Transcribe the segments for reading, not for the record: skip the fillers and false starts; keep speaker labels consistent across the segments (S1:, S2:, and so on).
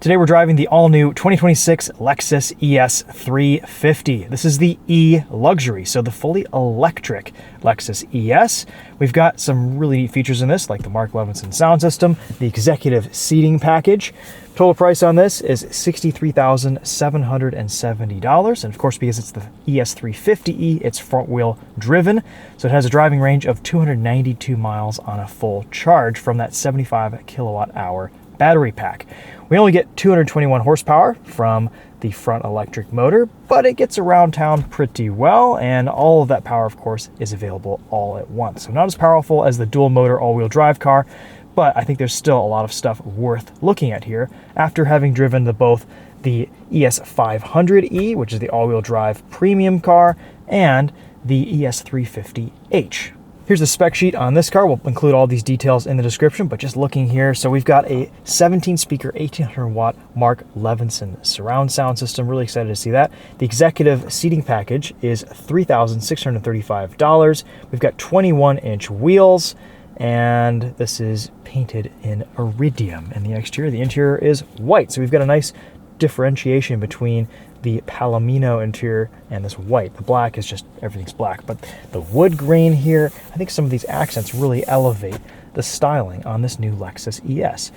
S1: Today we're driving the all-new 2026 Lexus ES 350. This is the E Luxury, so the fully electric Lexus ES. We've got some really neat features in this, like the Mark Levinson sound system, the executive seating package. Total price on this is $63,770, and of course, because it's the ES 350e, it's front-wheel driven, so it has a driving range of 292 miles on a full charge from that 75 kilowatt-hour battery pack. We only get 221 horsepower from the front electric motor, but it gets around town pretty well, and all of that power, of course, is available all at once. So not as powerful as the dual motor all-wheel drive car, but I think there's still a lot of stuff worth looking at here after having driven both the ES 500e, which is the all-wheel drive premium car, and the ES 350h. Here's the spec sheet on this car. We'll include all these details in the description, but just looking here, so we've got a 17-speaker, 1,800-watt Mark Levinson surround sound system. Really excited to see that. The executive seating package is $3,635. We've got 21-inch wheels, and this is painted in iridium in the exterior. The interior is white, so we've got a nice differentiation between the Palomino interior and this white. The black is just, everything's black, but the wood grain here, I think some of these accents really elevate the styling on this new Lexus ES.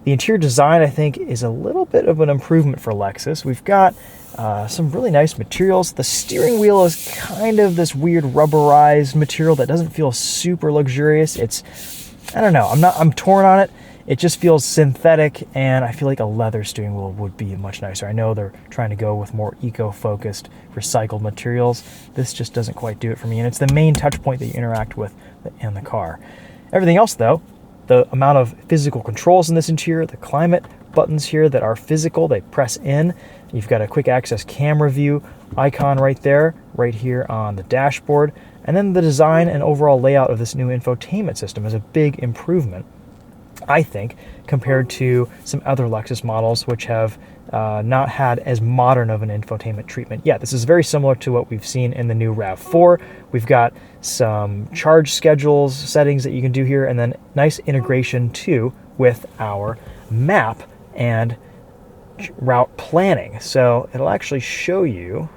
S1: The interior design, I think, is a little bit of an improvement for Lexus. We've got some really nice materials. The steering wheel is kind of this weird rubberized material that doesn't feel super luxurious. It's, I don't know, I'm torn on it. It just feels synthetic, and I feel like a leather steering wheel would be much nicer. I know they're trying to go with more eco-focused recycled materials. This just doesn't quite do it for me, and it's the main touch point that you interact with in the car. Everything else, though, the amount of physical controls in this interior, the climate buttons here that are physical, they press in. You've got a quick access camera view icon right there, right here on the dashboard. And then the design and overall layout of this new infotainment system is a big improvement, I think, compared to some other Lexus models which have not had as modern of an infotainment treatment yet. This is very similar to what we've seen in the new RAV4. We've got some charge schedules, settings that you can do here, and then nice integration too with our map and route planning. So it'll actually show you,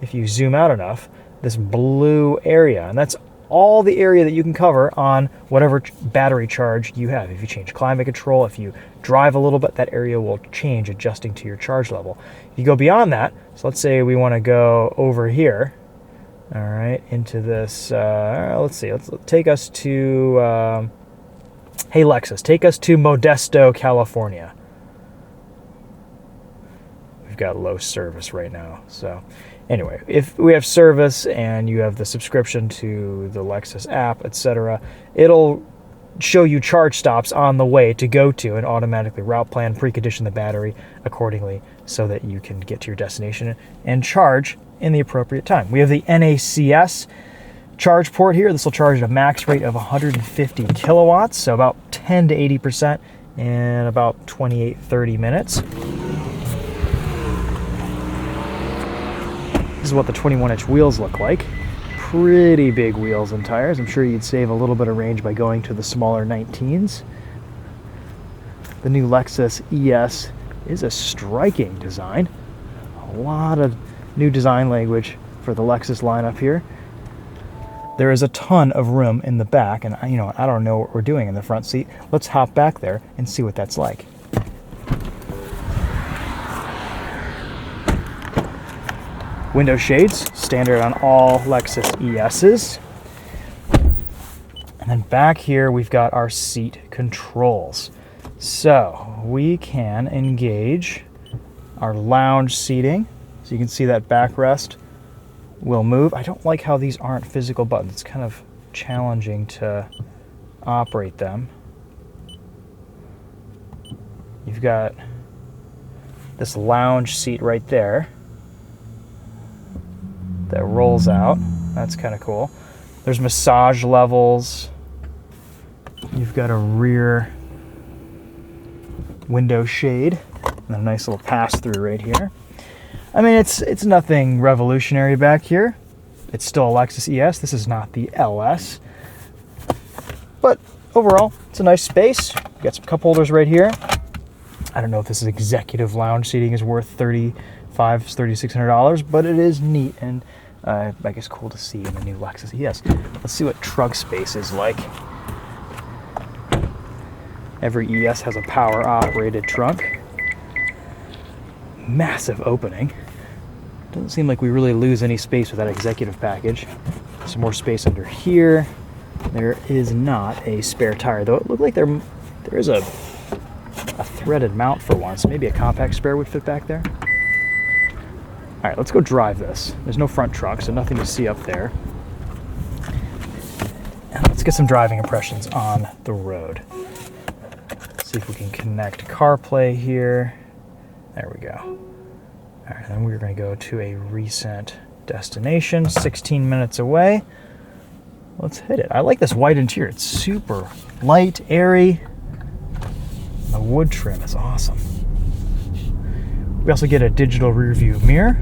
S1: if you zoom out enough, this blue area, and that's all the area that you can cover on whatever battery charge you have. If you change climate control, if you drive a little bit, that area will change adjusting to your charge level. If you go beyond that, so let's say we want to go over here, all right, into this, let's see, let's take us to, hey Lexus, take us to Modesto, California. We've got low service right now, so anyway, if we have service and you have the subscription to the Lexus app, etc., it'll show you charge stops on the way to go to and automatically route plan, precondition the battery accordingly so that you can get to your destination and charge in the appropriate time. We have the NACS charge port here. This will charge at a max rate of 150 kilowatts, so about 10 to 80% in about 28-30 minutes. This is what the 21-inch wheels look like. Pretty big wheels and tires. I'm sure you'd save a little bit of range by going to the smaller 19s. The new Lexus ES is a striking design. A lot of new design language for the Lexus lineup here. There is a ton of room in the back, and I don't know what we're doing in the front seat. Let's hop back there and see what that's like. Window shades, standard on all Lexus ESs. And then back here, we've got our seat controls. So we can engage our lounge seating. So you can see that backrest will move. I don't like how these aren't physical buttons. It's kind of challenging to operate them. You've got this lounge seat right there that rolls out. That's kind of cool. There's massage levels. You've got a rear window shade and a nice little pass-through right here. I mean, it's nothing revolutionary back here. It's still a Lexus ES. This is not the LS. But overall, it's a nice space. We've got some cup holders right here. I don't know if this is executive lounge seating is worth $3,600, but it is neat and I guess cool to see in the new Lexus ES. Let's see what trunk space is like. Every ES has a power-operated trunk. Massive opening. Doesn't seem like we really lose any space with that executive package. Some more space under here. There is not a spare tire, though it looked like there is a threaded mount for once. Maybe a compact spare would fit back there. All right, let's go drive this. There's no front trunk, so nothing to see up there. And let's get some driving impressions on the road. See if we can connect CarPlay here. There we go. All right, then we're going to go to a recent destination, 16 minutes away. Let's hit it. I like this white interior. It's super light, airy. The wood trim is awesome. We also get a digital rear view mirror.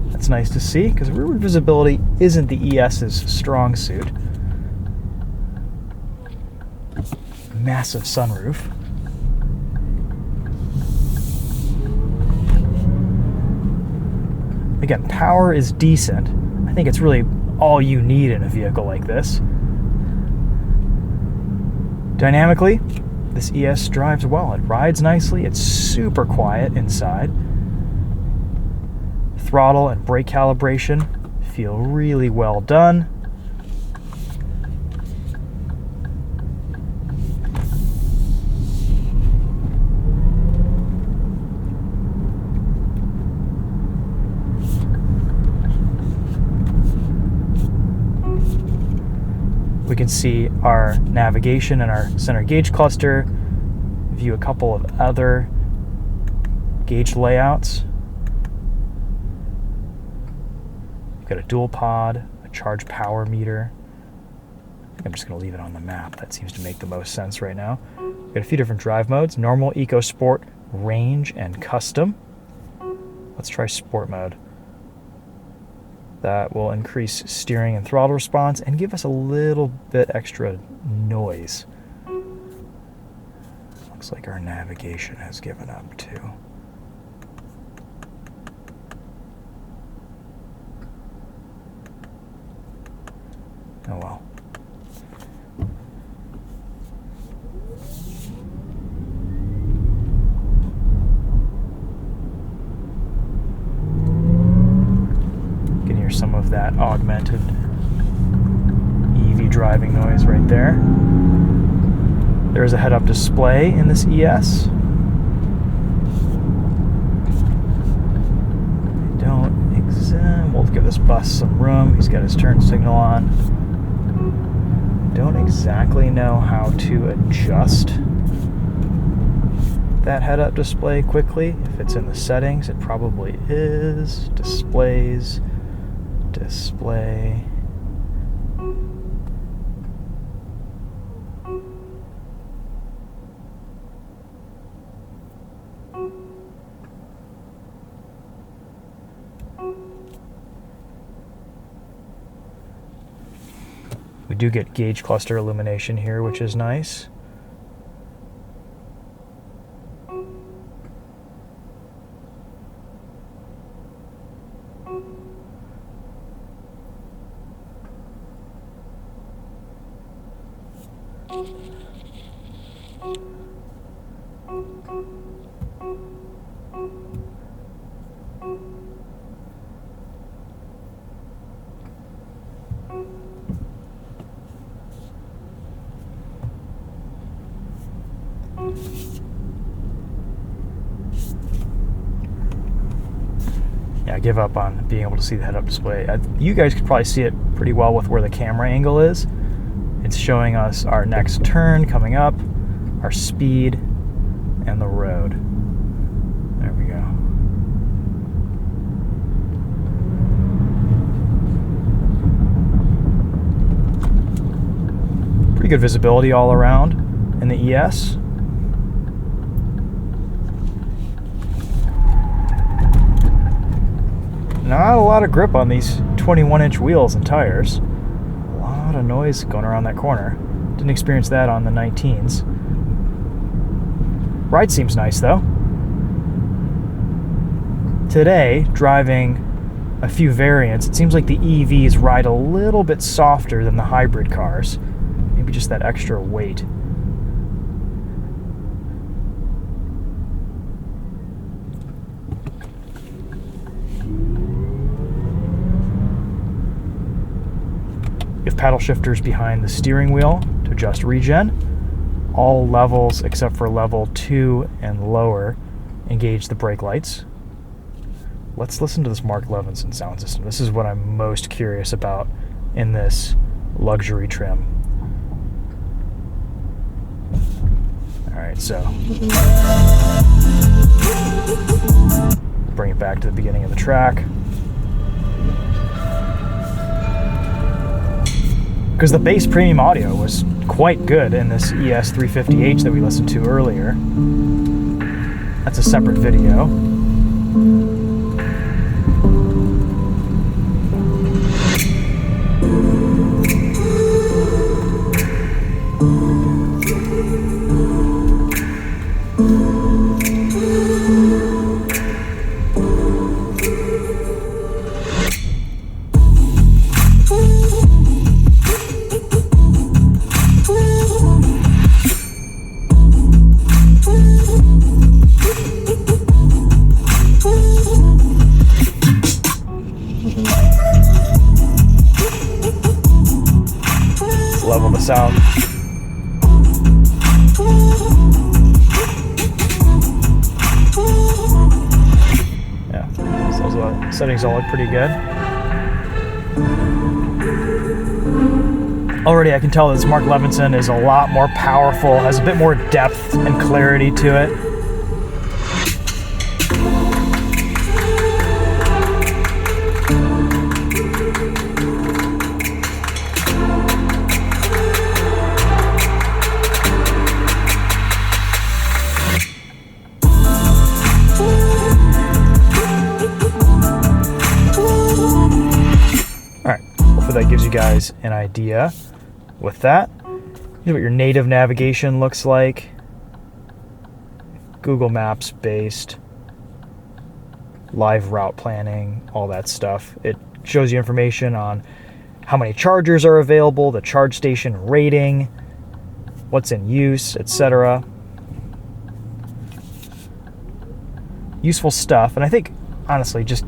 S1: That's nice to see because rearward visibility isn't the ES's strong suit. Massive sunroof. Again, power is decent. I think it's really all you need in a vehicle like this. Dynamically, this ES drives well. It rides nicely. It's super quiet inside. Throttle and brake calibration feel really well done. We can see our navigation and our center gauge cluster, view a couple of other gauge layouts. We've got a dual pod, a charge power meter. I think I'm just going to leave it on the map. That seems to make the most sense right now. We've got a few different drive modes: normal, eco, sport, range, and custom. Let's try sport mode. That will increase steering and throttle response and give us a little bit extra noise. Looks like our navigation has given up too. Oh well. Some of that augmented EV driving noise right there. There's a head-up display in this ES. We'll give this bus some room. He's got his turn signal on. Don't exactly know how to adjust that head-up display quickly. If it's in the settings, it probably is. Displays. Display. We do get gauge cluster illumination here, which is nice. Yeah, I give up on being able to see the head-up display. You guys could probably see it pretty well with where the camera angle is. It's showing us our next turn coming up, our speed, and the road. There we go. Pretty good visibility all around in the ES. Not a lot of grip on these 21-inch wheels and tires. A lot of noise going around that corner. Didn't experience that on the 19s. Ride seems nice though. today, driving a few variants, it seems like the EVs ride a little bit softer than the hybrid cars. Maybe just that extra weight. You have paddle shifters behind the steering wheel to adjust regen. All levels except for level 2 and lower engage the brake lights. Let's listen to this Mark Levinson sound system. This is what I'm most curious about in this luxury trim. Alright, so bring it back to the beginning of the track. Because the bass premium audio was quite good in this ES350H that we listened to earlier. That's a separate video. Level this out. Yeah, so those settings all look pretty good. Already I can tell this Mark Levinson is a lot more powerful, has a bit more depth and clarity to it. That gives you guys an idea with that. Here's what your native navigation looks like. Google Maps based, live route planning, all that stuff. It shows you information on how many chargers are available, the charge station rating, what's in use, etc. Useful stuff, and I think honestly just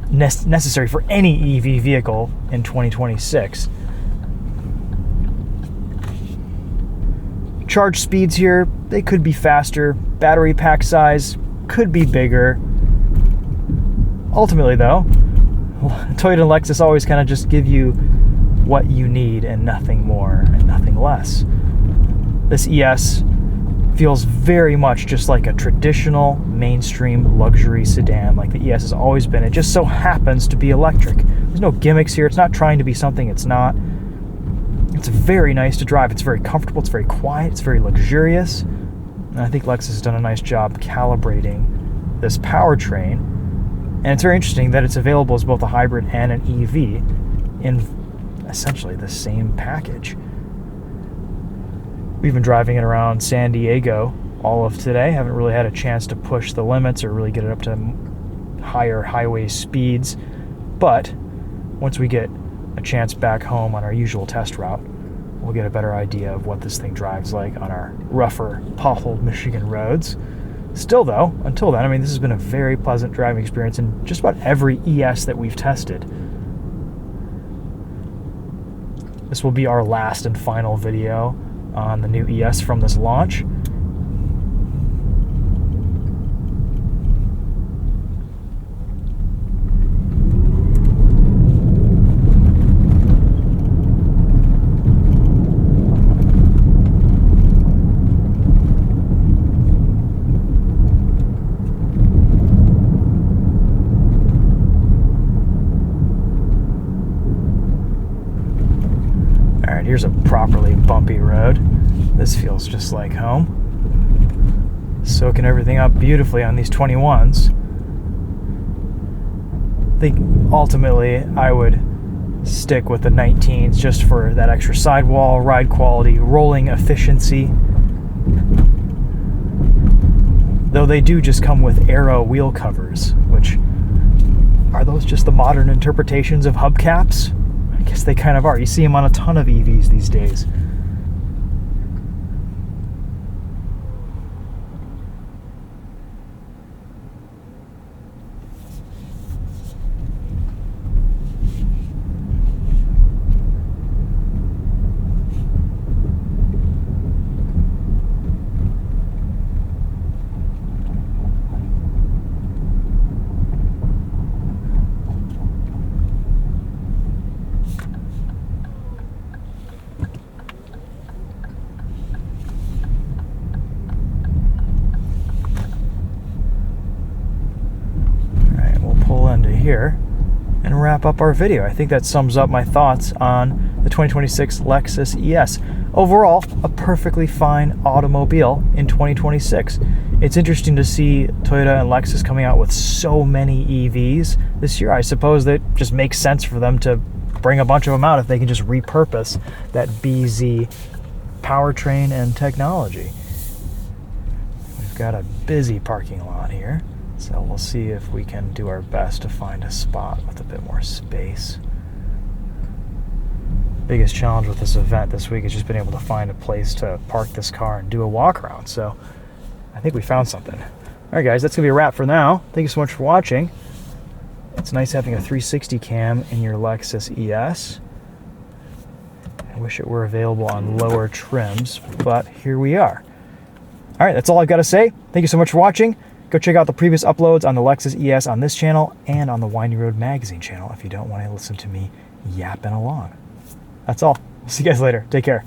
S1: necessary for any EV vehicle in 2026. Charge speeds here, they could be faster. Battery pack size could be bigger. Ultimately though, Toyota and Lexus always kind of just give you what you need and nothing more and nothing less. This ES feels very much just like a traditional mainstream luxury sedan like the ES has always been. It just so happens to be electric. There's no gimmicks here. It's not trying to be something it's not. It's very nice to drive. It's very comfortable. It's very quiet. It's very luxurious. And I think Lexus has done a nice job calibrating this powertrain. And it's very interesting that it's available as both a hybrid and an EV in essentially the same package. We've been driving it around San Diego all of today. Haven't really had a chance to push the limits or really get it up to higher highway speeds. But once we get a chance back home on our usual test route, we'll get a better idea of what this thing drives like on our rougher, potholed Michigan roads. Still though, until then, I mean, this has been a very pleasant driving experience in just about every ES that we've tested. This will be our last and final video on the new ES from this launch. Here's a properly bumpy road. This feels just like home. Soaking everything up beautifully on these 21s. I think ultimately I would stick with the 19s just for that extra sidewall, ride quality, rolling efficiency. though they do just come with aero wheel covers, which, are those just the modern interpretations of hubcaps? I guess they kind of are. You see them on a ton of EVs these days. Here and wrap up our video. I think that sums up my thoughts on the 2026 Lexus ES. Overall, a perfectly fine automobile in 2026. It's interesting to see Toyota and Lexus coming out with so many EVs this year. I suppose that just makes sense for them to bring a bunch of them out if they can just repurpose that BZ powertrain and technology. We've got a busy parking lot here. So we'll see if we can do our best to find a spot with a bit more space. Biggest challenge with this event this week has just been able to find a place to park this car and do a walk around. So I think we found something. All right, guys, that's going to be a wrap for now. Thank you so much for watching. It's nice having a 360 cam in your Lexus ES. I wish it were available on lower trims, but here we are. All right, that's all I've got to say. Thank you so much for watching. Go check out the previous uploads on the Lexus ES on this channel and on the Windy Road Magazine channel if you don't want to listen to me yapping along. That's all. See you guys later. Take care.